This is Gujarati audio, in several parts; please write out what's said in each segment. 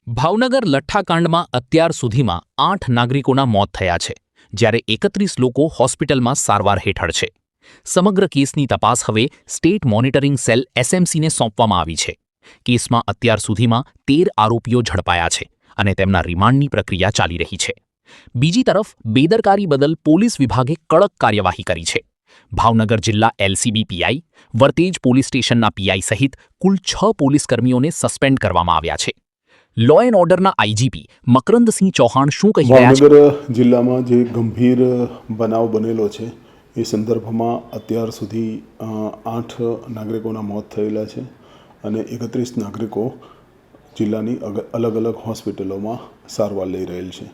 ભાવનગર લઠ્ઠાકાંડમાં અત્યાર સુધીમાં 8 નાગરિકોના મોત થયા છે, જ્યારે 31 લોકો હોસ્પિટલમાં સારવાર હેઠળ છે. સમગ્ર કેસની તપાસ હવે સ્ટેટ મોનિટરિંગ સેલ SMCને સોંપવામાં આવી છે. કેસમાં અત્યાર સુધીમાં 13 આરોપીઓ ઝડપાયા છે અને તેમના રિમાન્ડની પ્રક્રિયા ચાલી રહી છે. બીજી તરફ બેદરકારી બદલ પોલીસ વિભાગે કડક કાર્યવાહી કરી છે. ભાવનગર જિલ્લા LCB PI, વર્તેજ પોલીસ સ્ટેશનના PI સહિત કુલ 6 પોલીસકર્મીઓને સસ્પેન્ડ કરવામાં આવ્યા છે. લો એન્ડ ઓર્ડરના IGP મકરંદસિંહ ચૌહાણ શું કહી રહ્યા છે? ભાવનગર જિલ્લામાં જે ગંભીર બનાવ બનેલો છે એ સંદર્ભમાં અત્યાર સુધી 8 નાગરિકોના મોત થયેલા છે અને 31 નાગરિકો જિલ્લાની અલગ અલગ હોસ્પિટલોમાં સારવાર લઈ રહેલ છે.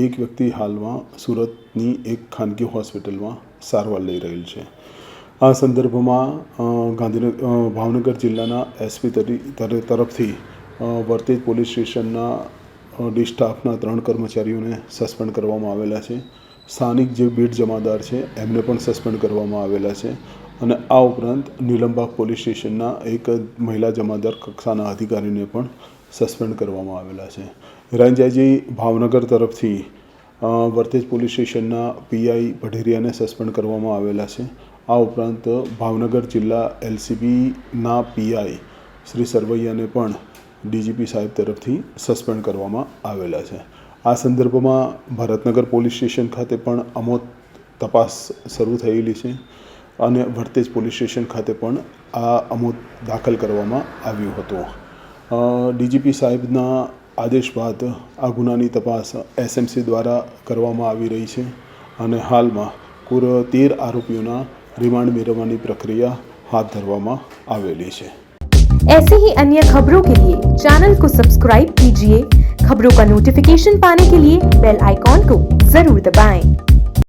એક વ્યક્તિ હાલમાં સુરતની એક ખાનગી હોસ્પિટલમાં સારવાર લઈ રહેલ છે. આ સંદર્ભમાં ભાવનગર જિલ્લાના SP તરફથી વર્તેજ પોલીસ સ્ટેશનના ડી સ્ટાફના 3 કર્મચારીઓને સસ્પેન્ડ કરવામાં આવેલા છે. સ્થાનિક જે બીટ જમાદાર છે એમને પણ સસ્પેન્ડ કરવામાં આવેલા છે અને આ ઉપરાંત નીલમબાગ પોલીસ સ્ટેશનના એક મહિલા જમાદાર કક્ષાના અધિકારીને પણ સસ્પેન્ડ કરવામાં આવેલા છે. રાંજાજી ભાવનગર તરફથી વર્તેજ પોલીસ સ્ટેશનના PI ભઢેરિયાને સસ્પેન્ડ કરવામાં આવેલા છે. આ ઉપરાંત ભાવનગર જિલ્લા LCBના PI શ્રી સરવૈયાને પણ DGP સાહેબ તરફથી સસ્પેન્ડ કરવામાં આવેલા છે. આ સંદર્ભમાં ભરતનગર પોલીસ સ્ટેશન ખાતે પણ અમોદ તપાસ શરૂ થયેલી છે અને વર્તેજ પોલીસ સ્ટેશન ખાતે પણ આ અમોદ દાખલ કરવામાં આવ્યું હતું. DGP સાહેબના આદેશ બાદ આ ગુનાની તપાસ SMC દ્વારા કરવામાં આવી રહી છે અને હાલમાં કુલ 13 આરોપીઓના रिमांड मेरवानी प्रक्रिया हाथ धरवामा आवेली है. ऐसे ही अन्य खबरों के लिए चैनल को सब्सक्राइब कीजिए. खबरों का नोटिफिकेशन पाने के लिए बेल आइकॉन को जरूर दबाएं.